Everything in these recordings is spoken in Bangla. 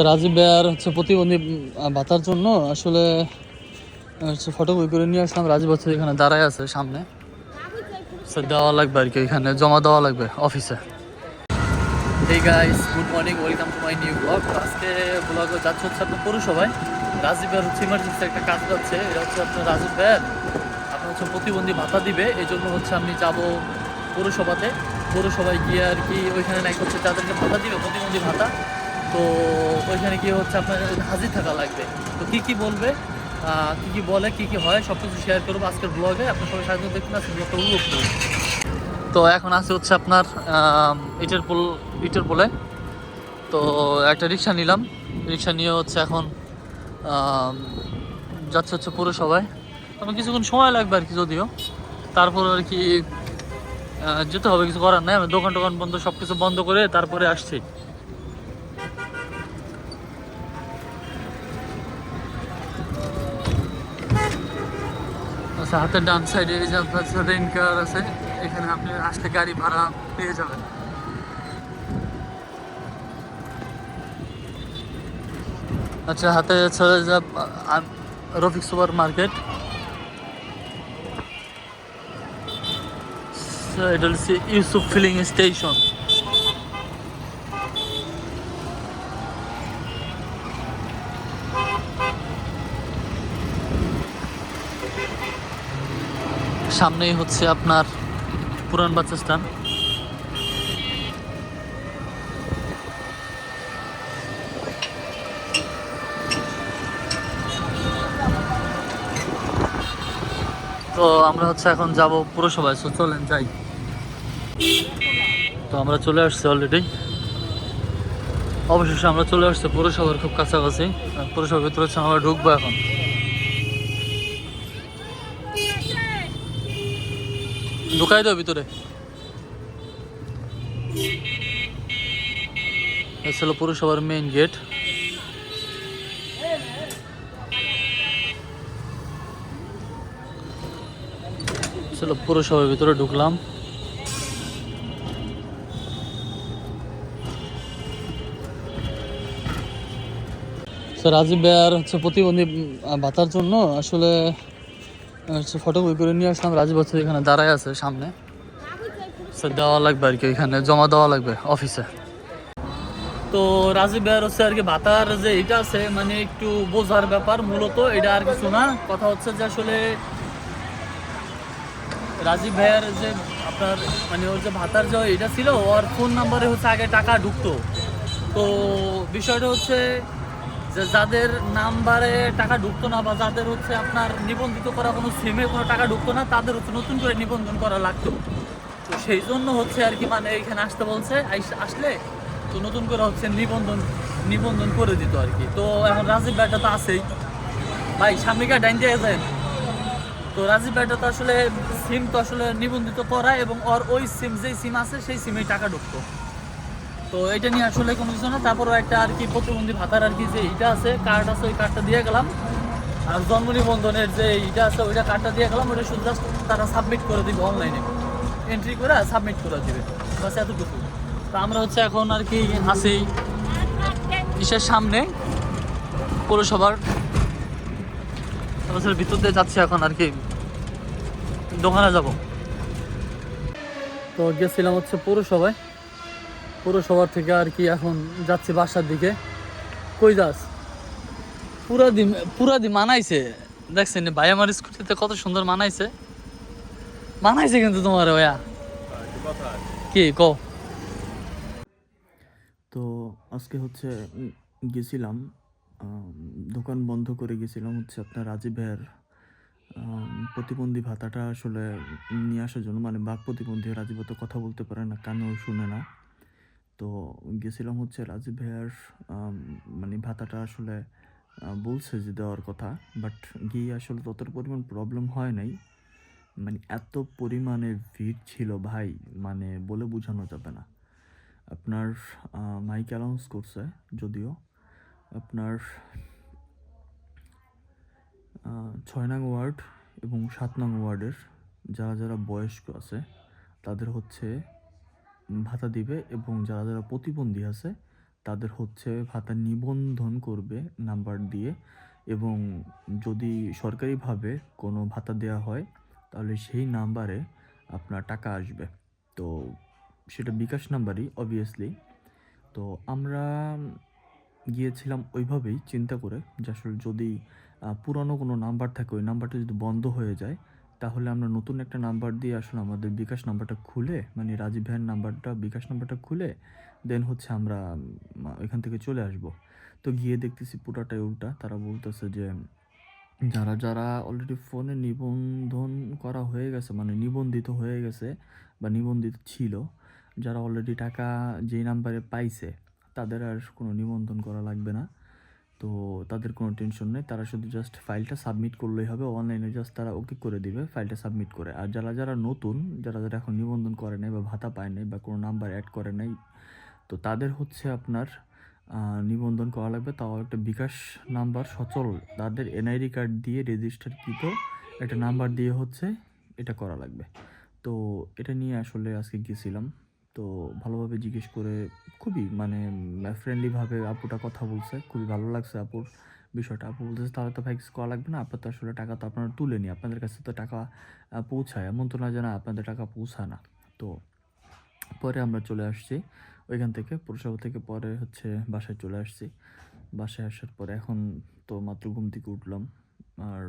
রাজীব ভাইয়ার প্রতিবন্ধী ভাতার জন্য আসলে ফটোকপি করে নিয়ে আসলাম। রাজীব হচ্ছে এখানে দাঁড়ায় আছে সামনে, দেওয়া লাগবে আর কি, এখানে জমা দেওয়া লাগবে অফিসে। Hey guys, good morning, welcome to my new blog. আজকে ব্লগ যাচ্ছে আপনার পৌরসভায়। রাজীব ভাইয়ের ইমার্জেন্সি একটা কাজ যাচ্ছে। এটা আপনার রাজীব ভাইয়ের আপনার প্রতিবন্ধী ভাতা দিবে, এই জন্য আমি যাব পৌরসভাতে। পৌরসভায় গিয়ে আর কি ওইখানে নাকি যাদেরকে ভাতা দিবে প্রতিবন্ধী ভাতা, তো ওইখানে গিয়ে আপনার হাজির থাকা লাগবে। তো কি বলবে, কি বলে, কি হয়, সব কিছু শেয়ার করবো আজকের ব্লগে। আপনার সবাই সাহায্য দেখুন, আজকে ব্লগটা উপভোগ করুন। তো এখন আছে আপনার ইটের পোলে। তো একটা রিক্সা নিলাম, রিক্সা নিয়ে এখন যাচ্ছে পৌরসভায়। আমার কিছুক্ষণ সময় লাগবে আর কি, যদিও তারপর আর কি যেতে হবে, কিছু করার নাই। আমি দোকান বন্ধ, সব কিছু বন্ধ করে তারপরে আসছি। আচ্ছা, হাতের ডান সাইডে এই যে আপনার রেন কার আছে, এখানে আপনি আসলে গাড়ি ভাড়া পেয়ে যাবেন। আচ্ছা, হাতে রফিক সুপার মার্কেট, এটা হচ্ছে ইউসুফ ফিলিং স্টেশন। সামনেই আপনার পুরান বাস স্ট্যান্ড। তো আমরা এখন যাব পুরসভায়, চলেন যাই। তো আমরা চলে আসছি অলরেডি, অবশেষে আমরা চলে আসছি পৌরসভার খুব কাছাকাছি। পৌরসভার ভিতরে আমরা ঢুকবো এখন। ঢুকাই দাও ভিতরে। ছিল পৌরসভার মেইন গেট। ছিল পৌরসভার ভিতরে ঢুকলাম। রাজীব ভাইয়ার প্রতিবন্ধী ভাতার জন্য আসলে ফটোকপি করে নিয়ে আসলাম। রাজীব হচ্ছে এখানে দাঁড়ায় আছে সামনে, দেওয়া লাগবে আর কি, এখানে জমা দেওয়া লাগবে অফিসে। তো রাজীব ভাইয়ার আর কি ভাতার যে এটা আছে, মানে একটু বোঝার ব্যাপার মূলত, এটা আর কিছু না। কথা হচ্ছে যে আসলে রাজীব ভাইয়ার যে আপনার মানে ওর যে ভাতার যে এটা ছিল, ওর ফোন নাম্বারে আগে টাকা ঢুকতো। তো বিষয়টা যে যাদের নাম্বারে টাকা ঢুকতো না, বা যাদের আপনার নিবন্ধিত করা কোনো সিমে কোনো টাকা ঢুকতো না, তাদের নতুন করে নিবন্ধন করা লাগতো। তো সেই জন্য আর কি, মানে এখানে আসতে বলছে, আসলে তো নতুন করে নিবন্ধন করে দিত আর কি। তো এখন রাজীব ভাইটা তো আছেই, ভাই সামনেকার ডাইন দিয়ে যায়। তো রাজীব ভাইটা তো আসলে সিম তো আসলে নিবন্ধিত করা, এবং ওর ওই সিম যেই সিম আছে সেই সিমে টাকা ঢুকতো। তো এটা নিয়ে আসলে কোনো কিছু না। তারপরও একটা আর কি প্রতিবন্ধী ভাতার আর কি যে এইটা আছে, কার্ড আছে, ওই কার্ডটা দিয়ে গেলাম। আর জন্ম নিবন্ধনের যে এইটা আছে, ওইটা কার্ডটা দিয়ে গেলাম। ওইটা শুধু জাস্ট তারা সাবমিট করে দিবে, অনলাইনে এন্ট্রি করে সাবমিট করে দিবে, বাস এতটুকু। তো আমরা এখন আর কি আছি ইসের সামনে, পৌরসভার ভিতর দিয়ে যাচ্ছি এখন আর কি, দোকানে যাব। তো গেছিলাম পৌরসভার থেকে আর কি এখন যাচ্ছি বাসার দিকে। কই যাস? পুরা দি মানাইছে, দেখছেন ভাই আমার স্কুটিতে কত সুন্দর মানাইছে কিন্তু তোমার ওয়া কি কো। তো আজকে গেছিলাম, দোকান বন্ধ করে গেছিলাম আপনার রাজীব ভাইয়ের প্রতিবন্ধী ভাতাটা আসলে নিয়ে আসার জন্য। মানে বাক প্রতিবন্ধী, রাজীব তো কথা বলতে পারে না, কানেও শুনে না। তো গেছিলাম রাজীব ভাইয়ার মানে ভাতাটা আসলে বলছে যে দেওয়ার কথা, বাট গিয়ে আসলে ততটা পরিমাণ প্রবলেম হয় নাই। মানে এত পরিমাণে ভিড় ছিল ভাই, মানে বলে বোঝানো যাবে না। আপনার মাইক অ্যানাউন্স করছে, যদিও আপনার 6 নং ওয়ার্ড এবং 7 নং ওয়ার্ডের যারা বয়স্ক আছে তাদের ভাতা দিবে, এবং যারা প্রতিবন্ধী আছে তাদের হচ্ছে ভাতা নিবন্ধন করবে নাম্বার দিয়ে, এবং যদি সরকারিভাবে কোনো ভাতা দেওয়া হয় তাহলে সেই নাম্বারে আপনার টাকা আসবে। তো সেটা বিকাশ নাম্বারই অবভিয়াসলি। তো আমরা গিয়েছিলাম ওইভাবেই চিন্তা করে যে আসলে যদি পুরানো কোনো নাম্বার থাকে, ওই নাম্বারটা যদি বন্ধ হয়ে যায় তাহলে আমরা নতুন একটা নাম্বার দিয়ে আসলে আমাদের বিকাশ নাম্বারটা খুলে, মানে রাজীব ভাইয়ের নাম্বারটা, বিকাশ নাম্বারটা খুলে দেন হচ্ছে আমরা ওইখান থেকে চলে আসব। তো গিয়ে দেখতেছি পুরাটাই উল্টা। তারা বলতেছে যে যারা অলরেডি ফোনে নিবন্ধন করা হয়ে গেছে, মানে নিবন্ধিত হয়ে গেছে বা নিবন্ধিত ছিল, যারা অলরেডি টাকা যেই নাম্বারে পাইছে তাদের আর কোনো নিবন্ধন করা লাগবে না। তো তাদের কোনো টেনশন নেই, তারা শুধু জাস্ট ফাইলটা সাবমিট করলেই হবে। অনলাইনে জাস্ট তারা ওকে করে দিবে ফাইলটা সাবমিট করে। আর যারা নতুন, যারা এখন নিবন্ধন করে নাই বা ভাতা পায় নাই বা কোনো নাম্বার অ্যাড করে নাই, তো তাদের হচ্ছে আপনার নিবন্ধন করা লাগবে, তাও একটা বিকাশ নাম্বার সচল, তাদের এনআইডি কার্ড দিয়ে রেজিস্টারকৃত একটা নাম্বার দিয়ে হচ্ছে এটা করা লাগবে। তো এটা নিয়ে আসলে আজকে গেছিলাম। তো ভালোভাবে জিজ্ঞেস করে খুবই মানে ফ্রেন্ডলিভাবে আপুটা কথা বলছে, খুবই ভালো লাগছে আপুর বিষয়টা। আপু বলতেছে তাহলে তো ভাই কিছু করা লাগবে না, আপনার তো আসলে টাকা তো আপনারা তুলে নি, আপনাদের কাছে তো টাকা পৌঁছায়, এমন তো না যে না আপনাদের টাকা পৌঁছায় না। তো পরে আমরা চলে আসছি ওইখান থেকে, পৌরসভা থেকে, পরে হচ্ছে বাসায় চলে আসছি। বাসায় আসার পরে এখন তো মাত্র ঘুম থেকে উঠলাম। আর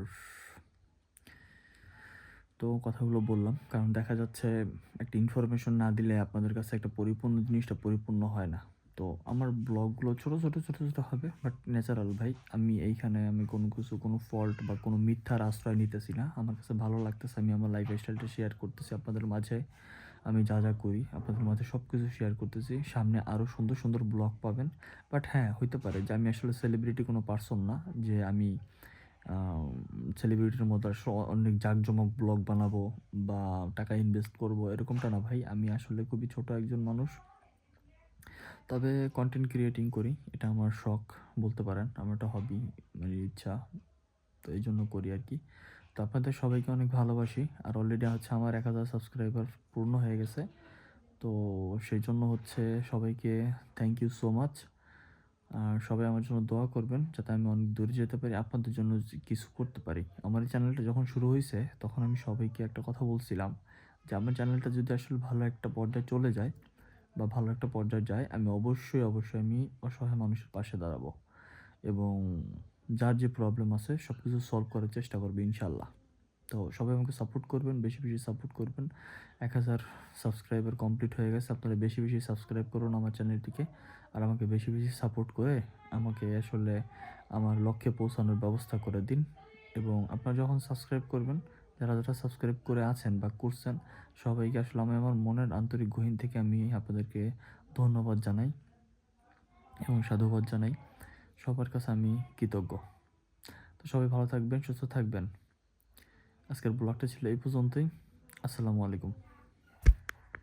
তো কথাগুলো বললাম কারণ দেখা যাচ্ছে একটা ইনফরমেশন না দিলে আপনাদের কাছে একটা পরিপূর্ণ জিনিসটা পরিপূর্ণ হয় না। তো আমার ব্লগগুলো ছোট ছোট হবে, বাট ন্যাচারাল ভাই। আমি কোনো কিছু, কোনো ফল্ট বা কোনো মিথ্যার আশ্রয় নিতেছি না। আমার কাছে ভালো লাগতেছে, আমি আমার লাইফ স্টাইলটা শেয়ার করতেছি আপনাদের মাঝে। আমি যা করি আপনাদের মাঝে সব কিছু শেয়ার করতেছি। সামনে আরও সুন্দর সুন্দর ব্লগ পাবেন। বাট হ্যাঁ, হইতে পারে যে আমি আসলে সেলিব্রিটি কোনো পার্সন না যে আমি সেলিব্রিটির মতো অনেক জাঁকজমক ব্লগ বানাবো বা টাকা ইনভেস্ট করব, এরকমটা না ভাই। আমি আসলে খুবই ছোট একজন মানুষ, তবে কন্টেন্ট ক্রিয়েটিং করি, এটা আমার শখ বলতে পারেন, আমার একটা হবি, মানে ইচ্ছা। তো এই জন্য করি আর কি। তো আপনাদের সবাইকে অনেক ভালোবাসি। আর অলরেডি হচ্ছে আমার 1000 সাবস্ক্রাইবার পূর্ণ হয়ে গেছে। তো সেই জন্য হচ্ছে সবাইকে থ্যাংক ইউ সো মাচ। আর সবাই আমার জন্য দোয়া করবেন যাতে আমি অনেক দূরে যেতে পারি, আপনাদের জন্য কিছু করতে পারি। আমার এই চ্যানেলটা যখন শুরু হয়েছে তখন আমি সবাইকে একটা কথা বলছিলাম যে আমার চ্যানেলটা যদি আসলে ভালো একটা পর্যায়ে চলে যায় বা ভালো একটা পর্যায়ে যায়, আমি অবশ্যই আমি অসহায় মানুষের পাশে দাঁড়াবো এবং যার যে প্রবলেম আছে সব কিছু সলভ করার চেষ্টা করবো ইনশাল্লাহ। তো সবাই আমাকে সাপোর্ট করবেন, বেশি বেশি সাপোর্ট করবেন। 1000 সাবস্ক্রাইবার কমপ্লিট হয়ে গেছে, আপনারা বেশি বেশি সাবস্ক্রাইব করুন আমার চ্যানেলটিকে। আর আমাকে বেশি বেশি সাপোর্ট করে আমাকে আসলে আমার লক্ষ্যে পৌঁছানোর ব্যবস্থা করে দিন। এবং আপনারা যখন সাবস্ক্রাইব করবেন, যারা সাবস্ক্রাইব করে আছেন বা করছেন, সবাইকে আসলে আমি আমার মনের আন্তরিক গহীন থেকে আমি আপনাদেরকে ধন্যবাদ জানাই এবং সাধুবাদ জানাই। সবার কাছে আমি কৃতজ্ঞ। তো সবাই ভালো থাকবেন, সুস্থ থাকবেন। আজকের ব্লগটা ছিল এই পর্যন্তই। আসসালামু আলাইকুম।